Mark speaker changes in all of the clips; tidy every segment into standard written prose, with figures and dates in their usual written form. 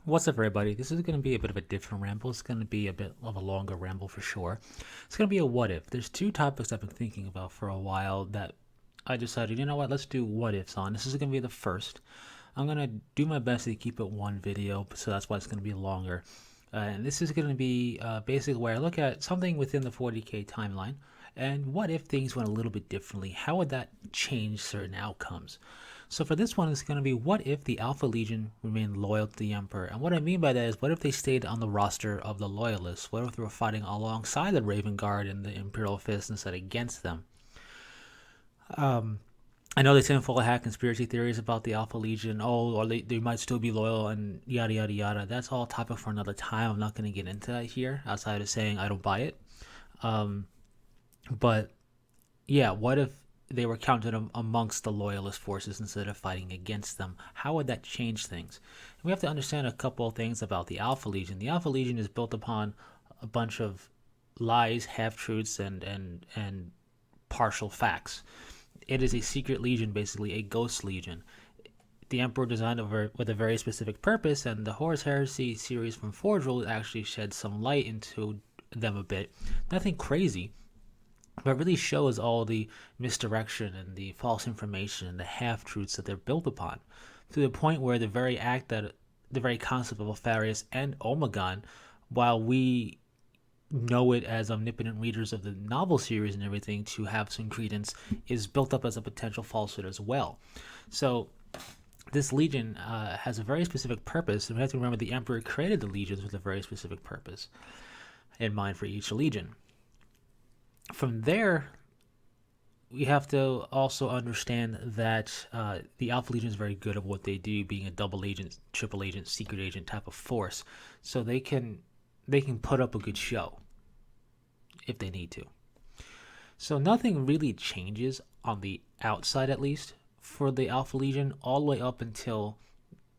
Speaker 1: What's up, everybody? This is going to be a bit of a different ramble. It's going to be a bit of a longer ramble for sure. It's going to be a what if. There's two topics I've been thinking about for a while that I decided, you know what, let's do what ifs on. This is going to be the first. I'm going to do my best to keep it one video, so that's why it's going to be longer. And this is going to be basically where I look at something within the 40k timeline and what if things went a little bit differently? How would that change certain outcomes? So for this one, it's going to be what if the Alpha Legion remained loyal to the Emperor? And what I mean by that is, what if they stayed on the roster of the Loyalists? What if they were fighting alongside the Raven Guard and the Imperial Fist instead against them? I know they tinfoil hat conspiracy theories about the Alpha Legion. Oh, or they might still be loyal and yada yada yada. That's all topic for another time. I'm not going to get into that here, outside of saying I don't buy it. But yeah, what if they were counted amongst the loyalist forces instead of fighting against them? How would that change things? And we have to understand a couple of things about the Alpha Legion. The Alpha Legion is built upon a bunch of lies, half truths, and partial facts. It is a secret legion, basically a ghost legion. The Emperor designed it with a very specific purpose, and the Horus Heresy series from Forge will actually shed some light into them a bit. Nothing crazy, but really shows all the misdirection and the false information and the half truths that they're built upon, to the point where the very concept of Alpharius and Omegon, while we know it as omnipotent readers of the novel series and everything to have some credence, is built up as a potential falsehood as well. So this legion has a very specific purpose, and we have to remember the Emperor created the legions with a very specific purpose in mind for each legion. From there, we have to also understand that the Alpha Legion is very good at what they do, being a double agent, triple agent, secret agent type of force. So they can put up a good show if they need to. So nothing really changes on the outside, at least for the Alpha Legion, all the way up until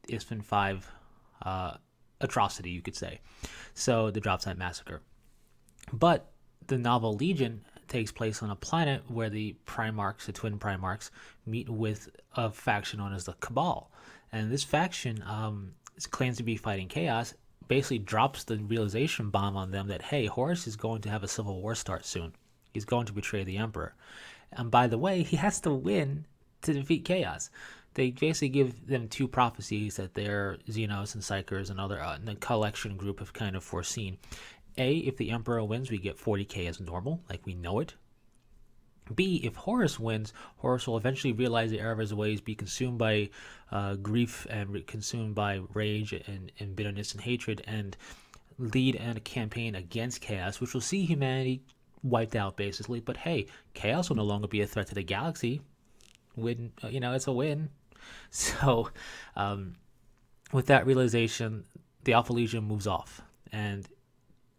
Speaker 1: Isstvan V atrocity, you could say. So the Drop Site Massacre. But the novel Legion takes place on a planet where the Primarchs, the twin Primarchs, meet with a faction known as the Cabal. And this faction claims to be fighting chaos, basically drops the realization bomb on them that, hey, Horus is going to have a civil war start soon. He's going to betray the Emperor. And by the way, he has to win to defeat chaos. They basically give them two prophecies that their Xenos and Psychers and other the collection group have kind of foreseen. A, if the Emperor wins, we get 40k as normal, like we know it. B, if Horus wins, Horus will eventually realize the error of his ways, be consumed by grief and consumed by rage and bitterness and hatred, and lead a campaign against chaos, which will see humanity wiped out, basically. But hey, chaos will no longer be a threat to the galaxy. Win, it's a win. So, with that realization, the Alpha Legion moves off, and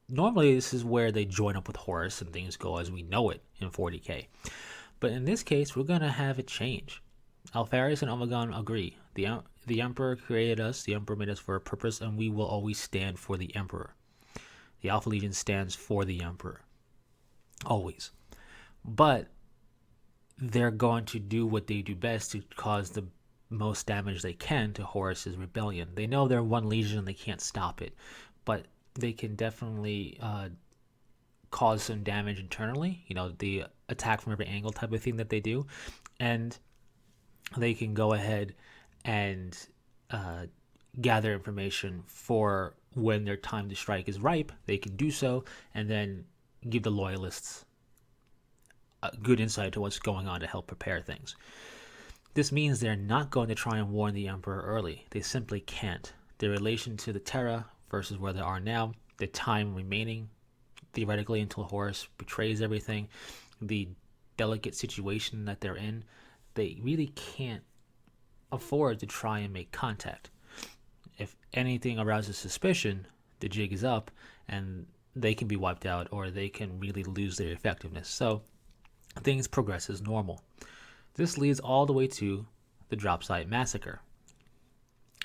Speaker 1: normally this is where they join up with Horus and things go as we know it in 40k. But in this case, we're going to have it change. Alpharius and Omegon agree. The Emperor created us, the Emperor made us for a purpose, and we will always stand for the Emperor. The Alpha Legion stands for the Emperor. Always. But they're going to do what they do best to cause the most damage they can to Horus's rebellion. They know they're one legion and they can't stop it, but they can definitely cause some damage internally, the attack from every angle type of thing that they do. And they can go ahead and gather information for when their time to strike is ripe. They can do so and then give the loyalists a good insight to what's going on to help prepare things. This means they're not going to try and warn the Emperor early. They simply can't. Their relation to the Terra versus where they are now, the time remaining theoretically until Horus betrays everything, the delicate situation that they're in, they really can't afford to try and make contact. If anything arouses suspicion, the jig is up and they can be wiped out or they can really lose their effectiveness. So things progress as normal. This leads all the way to the Drop Site Massacre.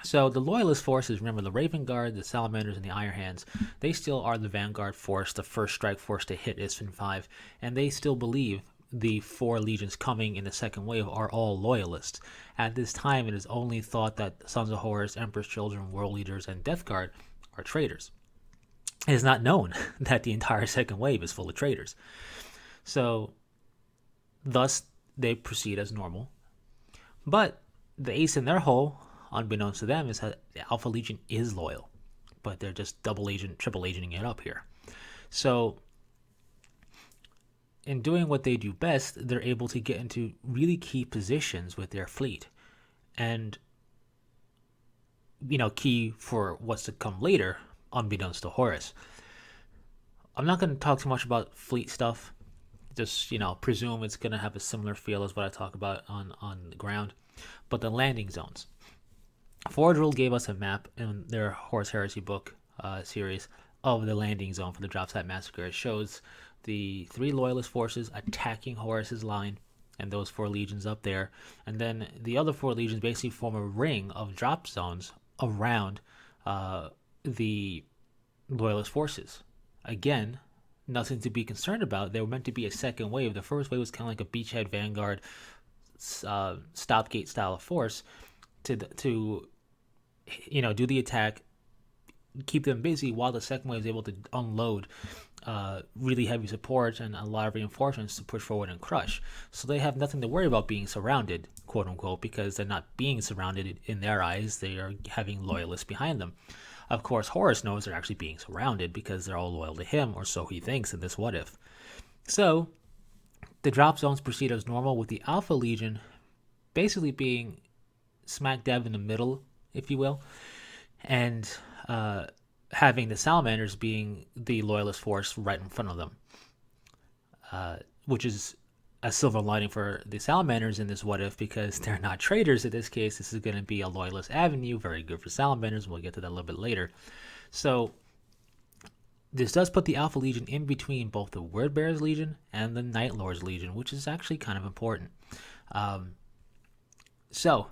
Speaker 1: So the Loyalist forces, remember the Raven Guard, the Salamanders, and the Iron Hands, they still are the vanguard force, the first strike force to hit Isstvan V, and they still believe the 4 legions coming in the second wave are all loyalists. At this time, it is only thought that Sons of Horus, Emperor's Children, World Leaders, and Death Guard are traitors. It is not known that the entire second wave is full of traitors. So, thus, they proceed as normal. But the ace in their hole, unbeknownst to them, is that the Alpha Legion is loyal. But they're just triple agenting it up here. So, in doing what they do best, they're able to get into really key positions with their fleet. And, key for what's to come later, unbeknownst to Horus. I'm not going to talk too much about fleet stuff. Just, presume it's going to have a similar feel as what I talk about on the ground. But the landing zones. Forge World gave us a map in their Horus Heresy book series of the landing zone for the Dropsite Massacre. It shows the 3 loyalist forces attacking Horus's line and those 4 legions up there. And then the other 4 legions basically form a ring of drop zones around the loyalist forces. Again, nothing to be concerned about. They were meant to be a second wave. The first wave was kind of like a beachhead vanguard stopgate style of force to do the attack, keep them busy, while the second wave is able to unload really heavy support and a lot of reinforcements to push forward and crush. So they have nothing to worry about being surrounded, quote unquote, because they're not being surrounded in their eyes. They are having loyalists behind them. Of course, Horus knows they're actually being surrounded because they're all loyal to him, or so he thinks in this what if. So the drop zones proceed as normal, with the Alpha Legion basically being smack dab in the middle, if you will, and having the Salamanders being the loyalist force right in front of them, which is a silver lining for the Salamanders in this what if, because they're not traitors in this case. This is going to be a loyalist avenue, very good for Salamanders. We'll get to that a little bit later. So this does put the Alpha Legion in between both the Wordbearers Legion and the Night Lords Legion, which is actually kind of important. So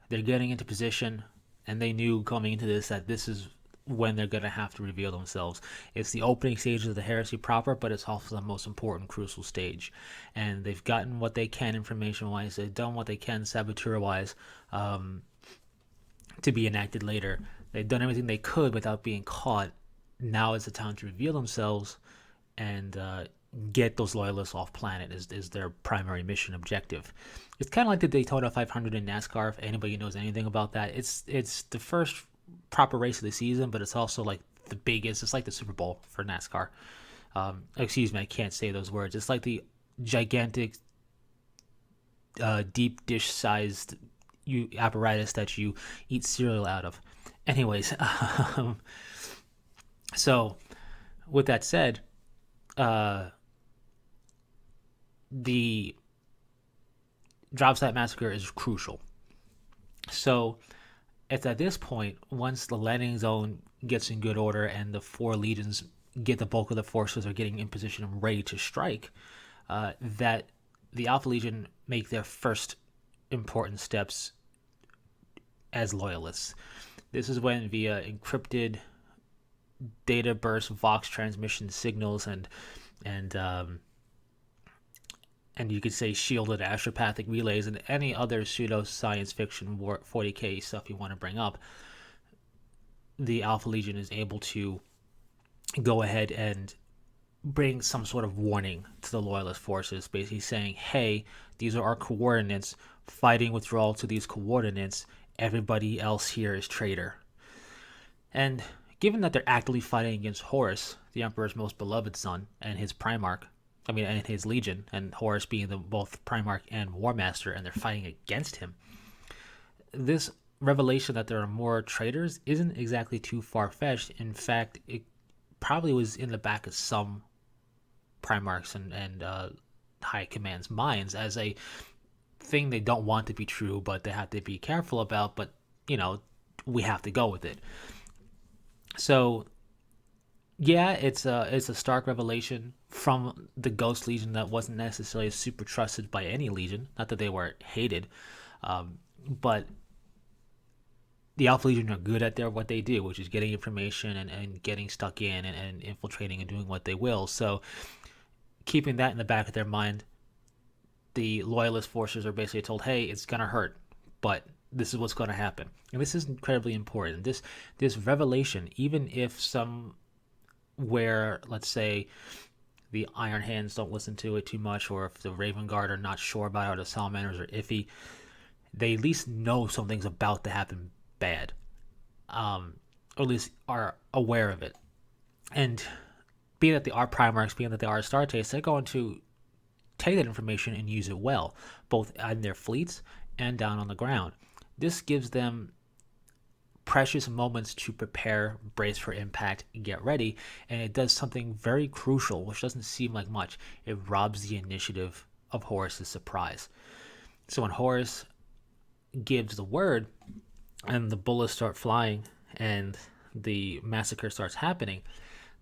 Speaker 1: they're getting into position, and they knew coming into this that this is when they're going to have to reveal themselves. It's the opening stage of the heresy proper, but it's also the most important crucial stage. And they've gotten what they can information-wise. They've done what they can saboteur-wise to be enacted later. They've done everything they could without being caught. Now is the time to reveal themselves and get those loyalists off planet is their primary mission objective. It's kind of like the Daytona 500 in NASCAR, if anybody knows anything about that. It's the first proper race of the season, but it's also like the biggest. It's like the Super Bowl for NASCAR. Excuse me, I can't say those words. It's like the gigantic deep dish sized apparatus that you eat cereal out of. Anyways, so with that said, the Dropsite Massacre is crucial. So it's at this point, once the landing zone gets in good order and the 4 legions get the bulk of the forces are getting in position and ready to strike, that the Alpha Legion make their first important steps as loyalists. This is when, via encrypted data burst, Vox transmission signals, and you could say shielded astropathic relays and any other pseudo science fiction 40k stuff you want to bring up, the Alpha Legion is able to go ahead and bring some sort of warning to the loyalist forces, basically saying, hey, these are our coordinates, fighting withdrawal to these coordinates, everybody else here is traitor. And given that they're actively fighting against Horus, the Emperor's most beloved son, and his Primarch, and his legion, and Horus being both Primarch and War Master, and they're fighting against him, this revelation that there are more traitors isn't exactly too far-fetched. In fact, it probably was in the back of some Primarchs and High Command's minds as a thing they don't want to be true, but they have to be careful about, but, we have to go with it. So, yeah, it's a stark revelation from the Ghost Legion that wasn't necessarily super trusted by any legion. Not that they were hated, but the Alpha Legion are good at what they do, which is getting information and getting stuck in and infiltrating and doing what they will. So keeping that in the back of their mind, the loyalist forces are basically told, hey, it's going to hurt, but this is what's going to happen. And this is incredibly important. This revelation, even if somewhere, let's say, the Iron Hands don't listen to it too much, or if the Raven Guard are not sure about it, or the Salamanders are iffy, they at least know something's about to happen bad, or at least are aware of it. And being that they are Primarchs, being that they are Astartes, they're going to take that information and use it well, both in their fleets and down on the ground. This gives them precious moments to prepare, brace for impact, get ready, and it does something very crucial, which doesn't seem like much. It robs the initiative of Horus's surprise. So when Horus gives the word and the bullets start flying and the massacre starts happening,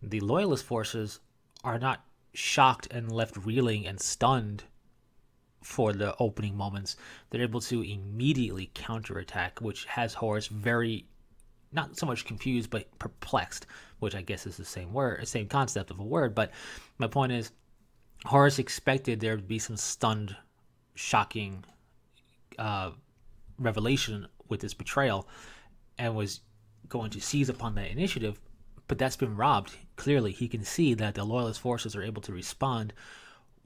Speaker 1: the loyalist forces are not shocked and left reeling and stunned for the opening moments. They're able to immediately counterattack, which has Horus very, not so much confused, but perplexed, which I guess is the same concept of a word. But my point is, Horus expected there to be some stunned, shocking revelation with this betrayal, and was going to seize upon that initiative, but that's been robbed. Clearly, he can see that the loyalist forces are able to respond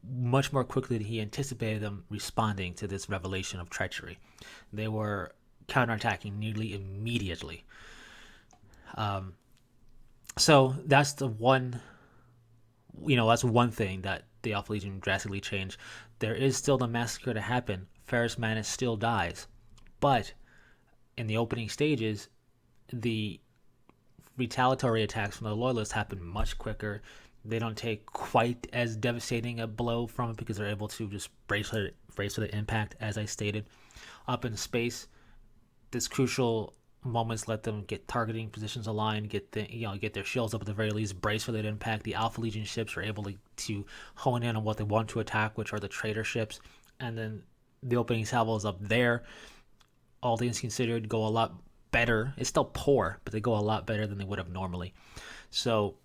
Speaker 1: much more quickly than he anticipated them responding to this revelation of treachery. They were counterattacking nearly immediately. So that's the one, that's one thing that the Alpha Legion drastically changed. There is still the massacre to happen. Ferrus Manus still dies. But in the opening stages, the retaliatory attacks from the Loyalists happen much quicker. They don't take quite as devastating a blow from it because they're able to just brace for the impact, as I stated. Up in space, this crucial moments let them get targeting positions aligned, get their shields up at the very least, brace for that impact. The Alpha Legion ships are able to hone in on what they want to attack, which are the traitor ships, and then the opening salvos up there, all things considered, go a lot better. It's still poor, but they go a lot better than they would have normally. So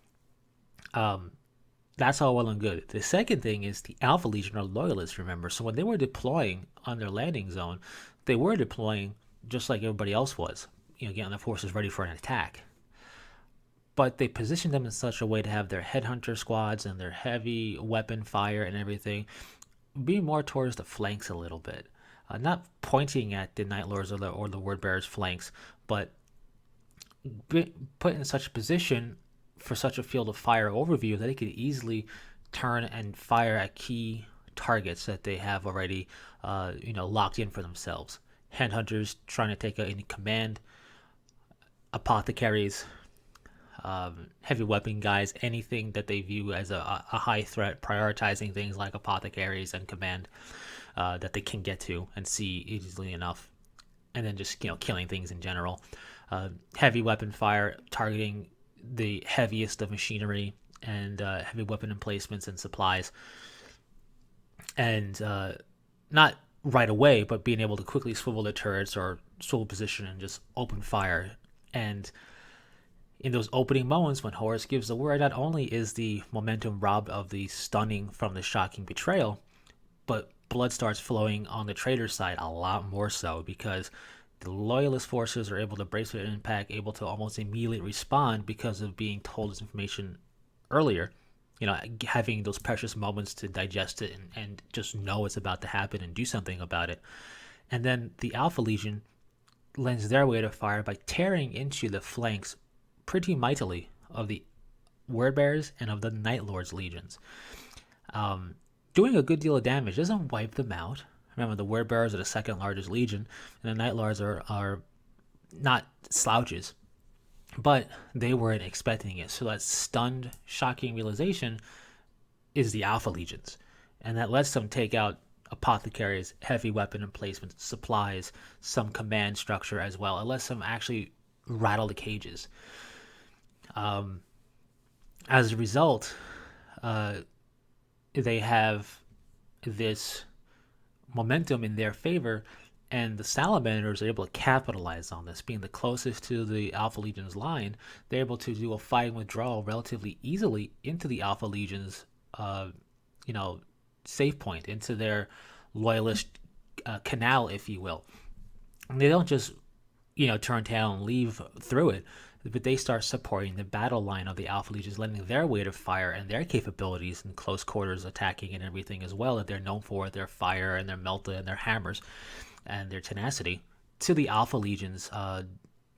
Speaker 1: that's all well and good. The second thing is the Alpha Legion are loyalists, remember. So when they were deploying on their landing zone, they were deploying just like everybody else was, getting their forces ready for an attack. But they positioned them in such a way to have their headhunter squads and their heavy weapon fire and everything be more towards the flanks a little bit. Not pointing at the Night Lords or the Word Bearers' flanks, but put in such a position for such a field of fire overview that they could easily turn and fire at key targets that they have already, locked in for themselves. Headhunters trying to take any command, apothecaries, heavy weapon guys, anything that they view as a high threat, prioritizing things like apothecaries and command that they can get to and see easily enough, and then just killing things in general. Heavy weapon fire targeting the heaviest of machinery and heavy weapon emplacements and supplies, and not right away, but being able to quickly swivel the turrets or swivel position and just open fire. And in those opening moments when Horus gives the word, not only is the momentum robbed of the stunning from the shocking betrayal, but blood starts flowing on the traitor side a lot more so, because the loyalist forces are able to brace for impact, able to almost immediately respond because of being told this information earlier, having those precious moments to digest it and just know it's about to happen and do something about it. And then the Alpha Legion lends their weight of fire by tearing into the flanks pretty mightily of the Word Bearers and of the Night Lords legions. Doing a good deal of damage. Doesn't wipe them out. Remember, the Word Bearers are the second largest legion, and the Night Lords are not slouches, but they weren't expecting it. So that stunned, shocking realization is the Alpha Legions, and that lets them take out apothecaries, heavy weapon emplacements, supplies, some command structure as well. It lets them actually rattle the cages. As a result, they have this momentum in their favor, and the Salamanders are able to capitalize on this. Being the closest to the Alpha Legion's line, they're able to do a fighting withdrawal relatively easily into the Alpha Legion's, safe point, into their loyalist canal, if you will. And they don't just, turn tail and leave through it, but they start supporting the battle line of the Alpha Legions, lending their weight of fire and their capabilities in close quarters attacking and everything as well that they're known for, their fire and their melta and their hammers and their tenacity, to the Alpha Legion's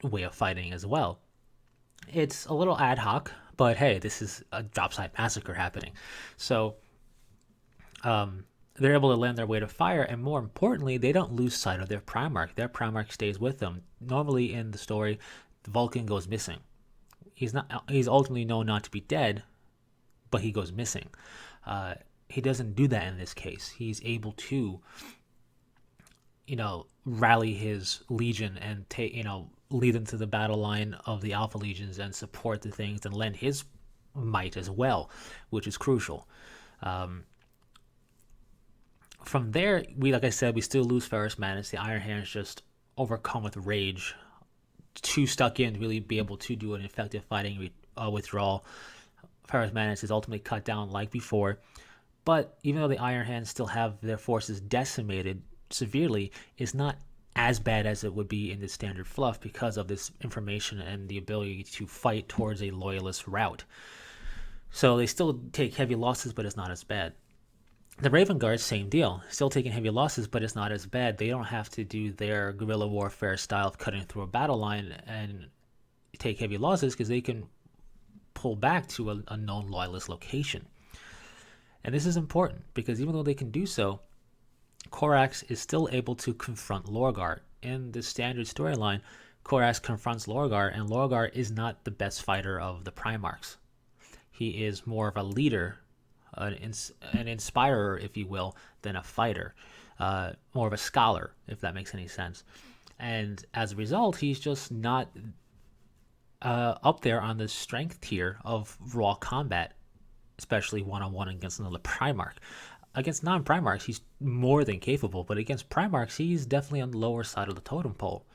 Speaker 1: way of fighting as well. It's a little ad hoc, but hey, this is a job site massacre happening. So they're able to lend their weight of fire, and more importantly, they don't lose sight of their Primarch. Their Primarch stays with them. Normally in the story, Vulcan goes missing. He's ultimately known not to be dead, but he goes missing. He doesn't do that in this case. He's able to, rally his legion and lead them to the battle line of the Alpha Legions and support the things and lend his might as well, which is crucial. From there, like I said, we still lose Ferrus Manus. The Iron Hands just overcome with rage, too stuck in to really be able to do an effective fighting withdrawal. Ferrus Manus is ultimately cut down like before, but even though the Iron Hands still have their forces decimated severely, it's not as bad as it would be in the standard fluff because of this information and the ability to fight towards a loyalist route. So they still take heavy losses, but it's not as bad. The Raven Guard, same deal. Still taking heavy losses, but it's not as bad. They don't have to do their guerrilla warfare style of cutting through a battle line and take heavy losses because they can pull back to a known loyalist location. And this is important because even though they can do so, Corax is still able to confront Lorgar. In the standard storyline, Corax confronts Lorgar, and Lorgar is not the best fighter of the Primarchs. He is more of a leader, an inspirer, if you will, than a fighter. More of a scholar, if that makes any sense. And as a result, he's just not up there on the strength tier of raw combat, especially one-on-one against another Primarch. Against non-Primarchs, he's more than capable, but against Primarchs, he's definitely on the lower side of the totem pole,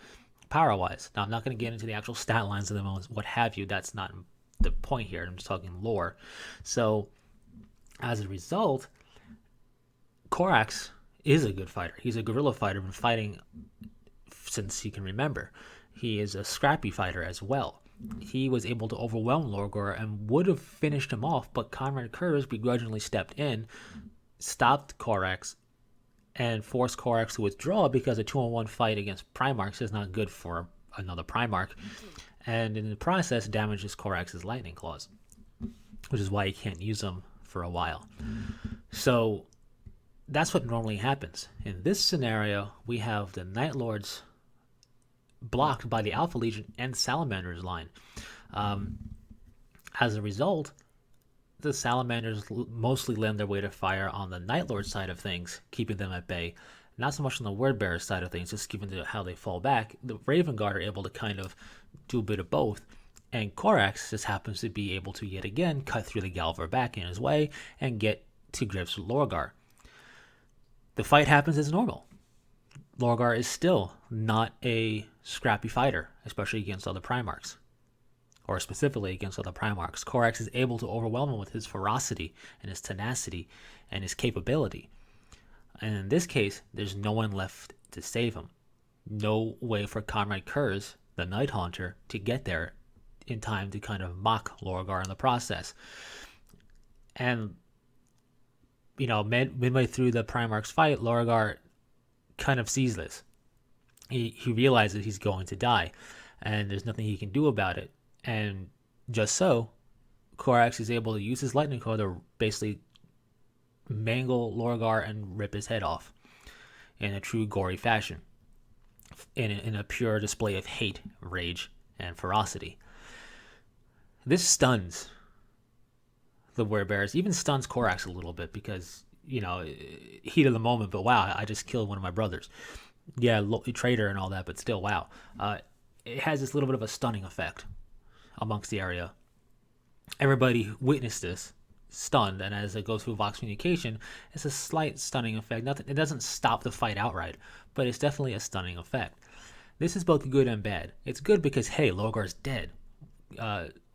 Speaker 1: power-wise. Now, I'm not going to get into the actual stat lines of them, what have you. That's not the point here. I'm just talking lore. So, as a result, Corax is a good fighter. He's a guerrilla fighter, been fighting since he can remember. He is a scrappy fighter as well. He was able to overwhelm Lorgar and would have finished him off, but Conrad Curtis begrudgingly stepped in, stopped Corax, and forced Corax to withdraw because a 2-on-1 fight against Primarchs is not good for another Primarch, and in the process damages Corax's lightning claws, which is why he can't use them for a while. So that's what normally happens. In this scenario, we have the Night Lords blocked by the Alpha Legion and Salamander's line. As a result, the Salamanders mostly lend their weight of fire on the Night Lord side of things, keeping them at bay. Not so much on the Word Bearer side of things, just given how they fall back. The Raven Guard are able to kind of do a bit of both, and Corax just happens to be able to yet again cut through the Galvar back in his way and get to grips with Lorgar. The fight happens as normal. Lorgar is still not a scrappy fighter, especially against other Primarchs, or specifically against other Primarchs. Corax is able to overwhelm him with his ferocity and his tenacity and his capability. And in this case, there's no one left to save him. No way for Conrad Kurz, the Night Haunter, to get there in time to kind of mock Lorgar in the process. And, midway through the Primarch's fight, Lorgar kind of sees this. He realizes he's going to die, and there's nothing he can do about it. And just so, Corax is able to use his lightning core to basically mangle Lorgar and rip his head off in a true gory fashion, in a pure display of hate, rage, and ferocity. This stuns the Werebears, even stuns Corax a little bit because, heat of the moment, but wow, I just killed one of my brothers. Yeah, traitor and all that, but still, wow. It has this little bit of a stunning effect amongst the area. Everybody witnessed this, stunned, and as it goes through Vox communication, it's a slight stunning effect. It doesn't stop the fight outright, but it's definitely a stunning effect. This is both good and bad. It's good because, hey, Lorgar's dead.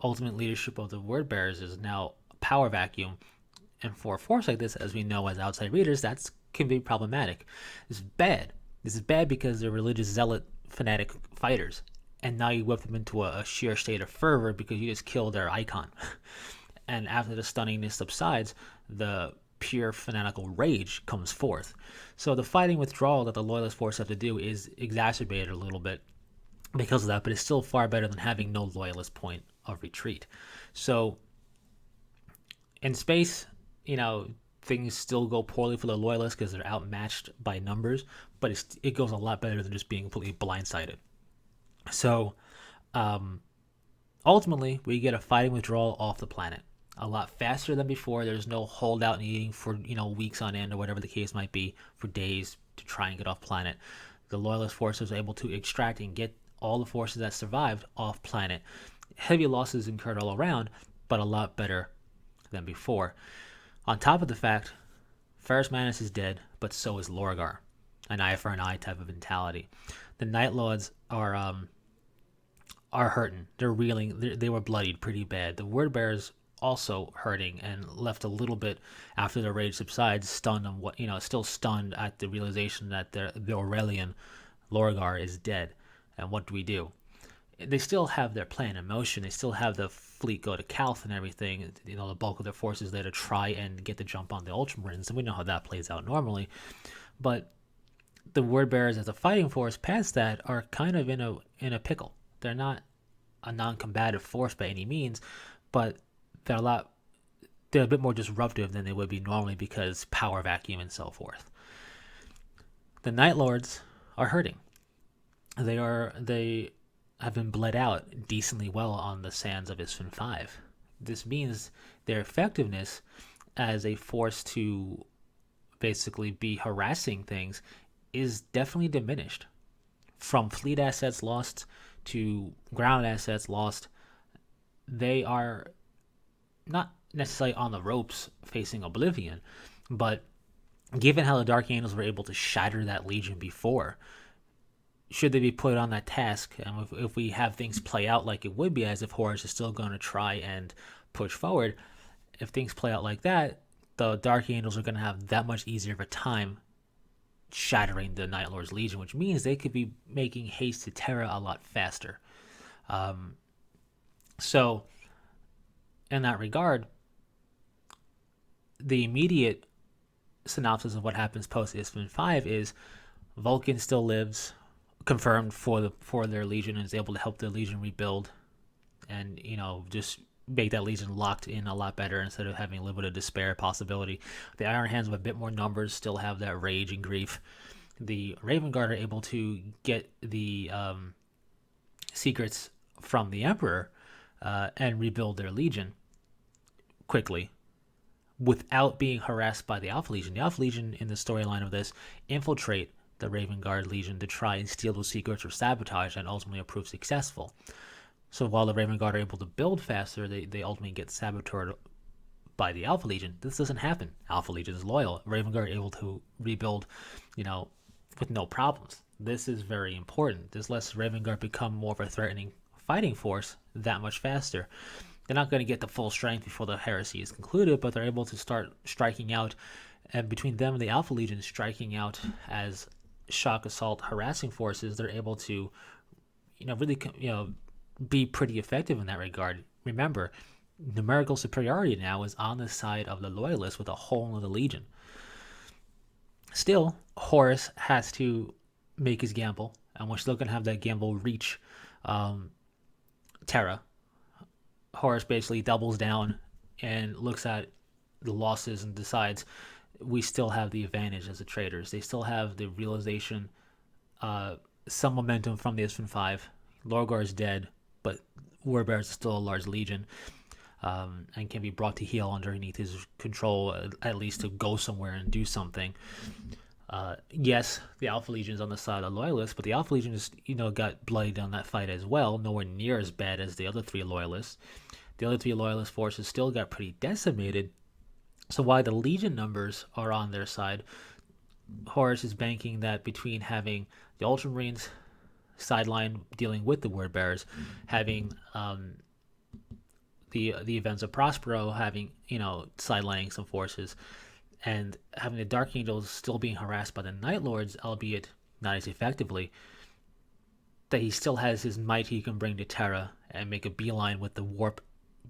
Speaker 1: Ultimate leadership of the Word Bearers is now a power vacuum, and for a force like this, as we know as outside readers, that's can be problematic. It's bad. This is bad because they're religious zealot fanatic fighters, and now you whip them into a sheer state of fervor because you just killed their icon. And after the stunningness subsides, the pure fanatical rage comes forth. So the fighting withdrawal that the loyalist force have to do is exacerbated a little bit because of that, but it's still far better than having no loyalist point of retreat. So in space, things still go poorly for the loyalists because they're outmatched by numbers, but it goes a lot better than just being completely blindsided. So ultimately, we get a fighting withdrawal off the planet a lot faster than before. There's no holdout needing for weeks on end or whatever the case might be, for days to try and get off planet. The loyalist forces are able to extract and get all the forces that survived off planet. Heavy losses incurred all around, but a lot better than before. On top of the fact, Ferrus Manus is dead, but so is Lorgar. An eye for an eye type of mentality. The Night Lords are hurting. They're reeling. They were bloodied pretty bad. The Word Bearers also hurting and left a little bit after the rage subsides, stunned on still stunned at the realization that the Aurelian Lorgar is dead. And what do? They still have their plan in motion. They still have the fleet go to Calth and everything. The bulk of their forces there to try and get the jump on the Ultramarines, and we know how that plays out normally. But the Word Bearers as a fighting force past that are kind of in a pickle. They're not a non-combative force by any means, but they're a bit more disruptive than they would be normally because power vacuum and so forth. The Night Lords are hurting. They have been bled out decently well on the sands of Isstvan V. This means their effectiveness as a force to basically be harassing things is definitely diminished. From fleet assets lost to ground assets lost, they are not necessarily on the ropes facing oblivion, but given how the Dark Angels were able to shatter that legion before, should they be put on that task, and if we have things play out like it would be, as if Horus is still going to try and push forward, if things play out like that, the Dark Angels are going to have that much easier of a time shattering the Night Lord's Legion, which means they could be making haste to Terra a lot faster. So, in that regard, the immediate synopsis of what happens post Isstvan V is Vulcan still lives, confirmed for their legion, and is able to help their legion rebuild, and just make that legion locked in a lot better instead of having a little bit of despair possibility. The Iron Hands with a bit more numbers still have that rage and grief. The Raven Guard are able to get the secrets from the Emperor and rebuild their legion quickly without being harassed by the Alpha Legion. The Alpha Legion, in the storyline of this, infiltrate the Raven Guard Legion to try and steal those secrets or sabotage, and ultimately prove successful. So while the Raven Guard are able to build faster, they ultimately get saboteured by the Alpha Legion. This doesn't happen. Alpha Legion is loyal. Raven Guard are able to rebuild, with no problems. This is very important. This lets Raven Guard become more of a threatening fighting force that much faster. They're not going to get the full strength before the heresy is concluded, but they're able to start striking out, and between them and the Alpha Legion striking out as shock assault harassing forces, they're able to really be pretty effective in that regard. Remember, numerical superiority now is on the side of the loyalists with a whole other legion. Still, Horus has to make his gamble, and we're still going to have that gamble reach Terra. Horus basically doubles down and looks at the losses and decides we still have the advantage as the traders. They still have the realization, some momentum from the Isstvan V. Lorgar is dead, but Word Bearers is still a large legion, and can be brought to heel underneath his control, at least to go somewhere and do something. Yes, the Alpha Legion is on the side of the Loyalists, but the Alpha Legion just, got bloodied on that fight as well, nowhere near as bad as the other three Loyalists. The other three Loyalist forces still got pretty decimated, so while the Legion numbers are on their side, Horus is banking that between having the Ultramarines sideline dealing with the Word Bearers, having the events of Prospero having sidelining some forces, and having the Dark Angels still being harassed by the Night Lords, albeit not as effectively, that he still has his might he can bring to Terra and make a beeline with the warp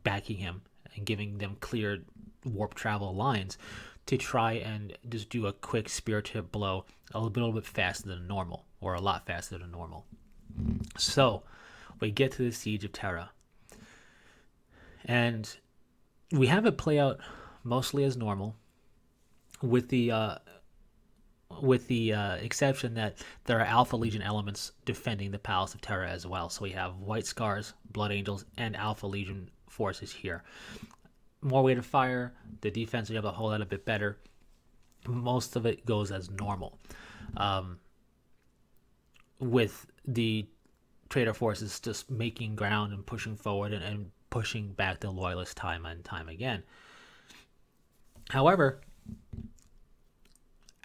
Speaker 1: backing him and giving them clear warp travel lines to try and just do a quick spear tip blow a little bit faster than normal, or a lot faster than normal. So we get to the Siege of Terra, and we have it play out mostly as normal, with the exception that there are Alpha Legion elements defending the Palace of Terra as well. So we have White Scars, Blood Angels, and Alpha Legion forces here. More weight of fire, the defense is able to hold out a bit better. Most of it goes as normal, with the Traitor forces just making ground and pushing forward and pushing back the Loyalists time and time again. However,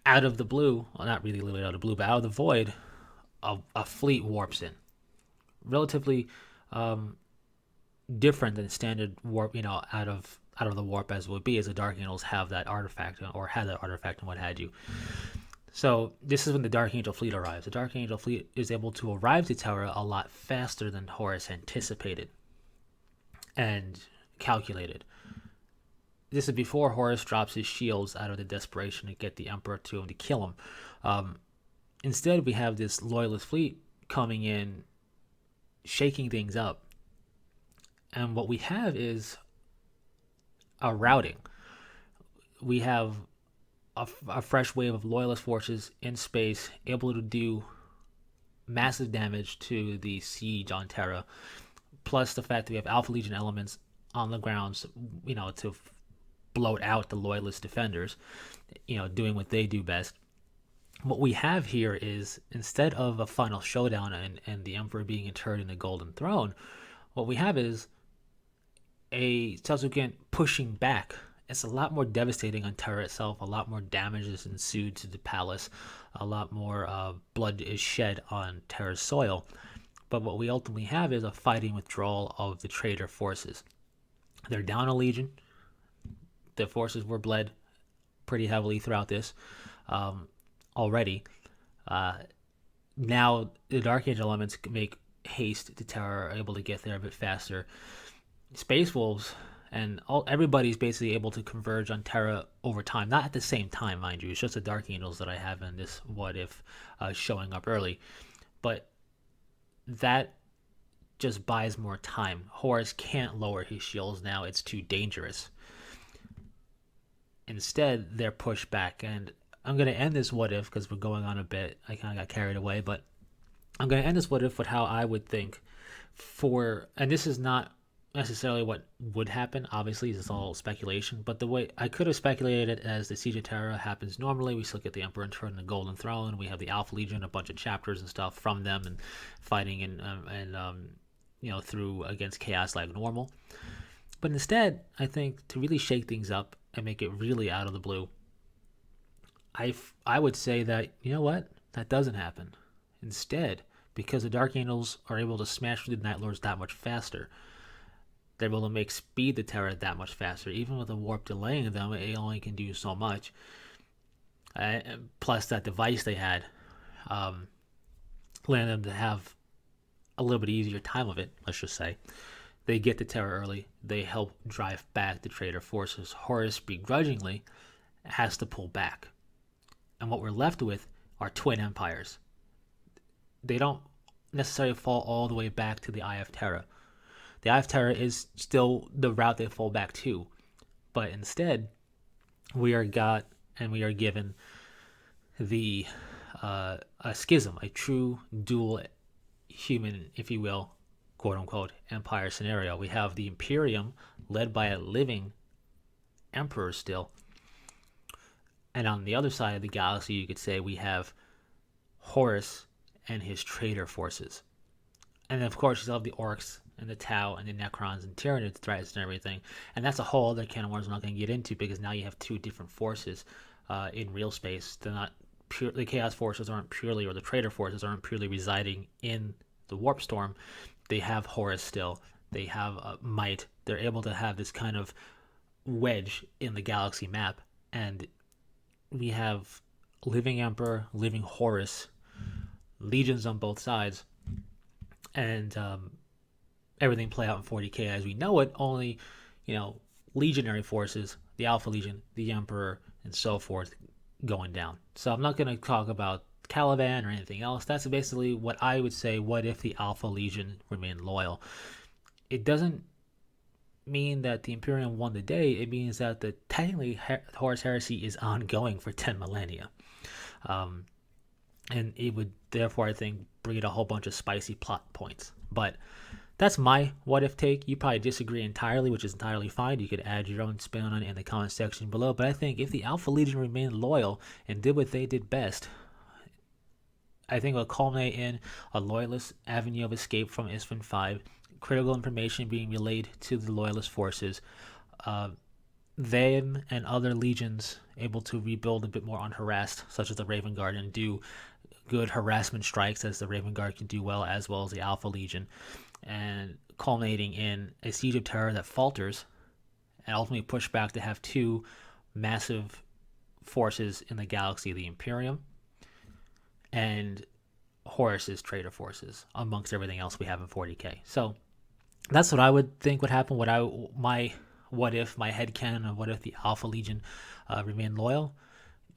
Speaker 1: out of the blue, well, not really literally out of the blue, but out of the void, a fleet warps in. Relatively different than standard warp, out of the warp as would be, as the Dark Angels have that artifact, or had that artifact and what have you. So this is when the Dark Angel fleet arrives. The Dark Angel fleet is able to arrive to Terra a lot faster than Horus anticipated and calculated. This is before Horus drops his shields out of the desperation to get the Emperor to him to kill him. Instead, we have this Loyalist fleet coming in, shaking things up. And what we have is a routing. We have a fresh wave of Loyalist forces in space, able to do massive damage to the siege on Terra, plus the fact that we have Alpha Legion elements on the grounds, to bloat out the Loyalist defenders, doing what they do best. What we have here is, instead of a final showdown and the Emperor being interred in the Golden Throne, what we have is a subsequent pushing back. It's a lot more devastating on Terra itself. A lot more damage is ensued to the palace. A lot more blood is shed on Terra's soil. But what we ultimately have is a fighting withdrawal of the traitor forces. They're down a legion. The forces were bled pretty heavily throughout this already. Now the Dark Angel elements make haste to Terra, are able to get there a bit faster. Space Wolves and everybody's basically able to converge on Terra over time. Not at the same time, mind you. It's just the Dark Angels that I have in this what if showing up early. But that just buys more time. Horus can't lower his shields now. It's too dangerous. Instead, they're pushed back. And I'm going to end this what if, because we're going on a bit. I kind of got carried away. But I'm going to end this what if with how I would think and this is not necessarily what would happen. Obviously, this is all speculation, but the way I could have speculated it as the Siege of Terra happens normally, we still get the Emperor interred in the Golden Throne. We have the Alpha Legion, a bunch of chapters and stuff from them, and fighting and through against chaos like normal. But instead, I think to really shake things up and make it really out of the blue, I would say that, that doesn't happen. Instead, because the Dark Angels are able to smash through the Night Lords that much faster, they're able to make speed the Terra that much faster. Even with a warp delaying them, it only can do so much. Plus that device they had allowed them to have a little bit easier time of it, let's just say. They get to Terra early. They help drive back the traitor forces. Horus begrudgingly has to pull back. And what we're left with are twin empires. They don't necessarily fall all the way back to the Eye of Terra. The Eye of Terra is still the route they fall back to. But instead, we are given the a schism, a true dual human, if you will, quote unquote, empire scenario. We have the Imperium led by a living emperor still. And on the other side of the galaxy, you could say we have Horus and his traitor forces. And then, of course, you still have the Orcs and the Tau and the Necrons and Tyranids threats and everything. And that's a whole other can of worms we're not going to get into, because now you have two different forces in real space. They're not pure. The Chaos forces aren't purely, or the traitor forces aren't purely residing in the Warp Storm. They have Horus still. They have might. They're able to have this kind of wedge in the galaxy map. And we have living Emperor, living Horus, legions on both sides, and everything play out in 40k as we know it. Only, legionary forces, the Alpha Legion, the Emperor, and so forth, going down. So I'm not going to talk about Caliban or anything else. That's basically what I would say. What if the Alpha Legion remained loyal? It doesn't mean that the Imperium won the day. It means that the technically Horus Heresy is ongoing for 10 millennia. And it would therefore, I think, bring it a whole bunch of spicy plot points. But that's my what if take. You probably disagree entirely, which is entirely fine. You could add your own spin on it in the comment section below. But I think if the Alpha Legion remained loyal and did what they did best, I think it will culminate in a loyalist avenue of escape from Isstvan V, critical information being relayed to the loyalist forces, them and other legions able to rebuild a bit more unharassed, such as the Raven Guard, and do good harassment strikes as the Raven Guard can do well as the Alpha Legion, and culminating in a siege of Terra that falters and ultimately push back to have two massive forces in the galaxy, the Imperium and Horus's traitor forces, amongst everything else we have in 40k. So that's what I would think would happen. My headcanon of what if the Alpha Legion remained loyal.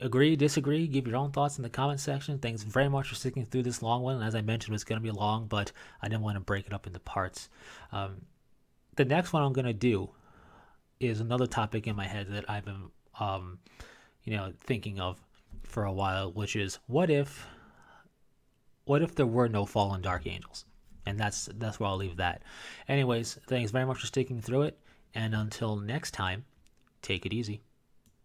Speaker 1: Agree, disagree, give your own thoughts in the comment section. Thanks very much for sticking through this long one. As I mentioned, it was going to be long, but I didn't want to break it up into parts. The next one I'm going to do is another topic in my head that I've been thinking of for a while, which is what if there were no fallen dark angels? And that's where I'll leave that. Anyways, thanks very much for sticking through it, and until next time, take it easy.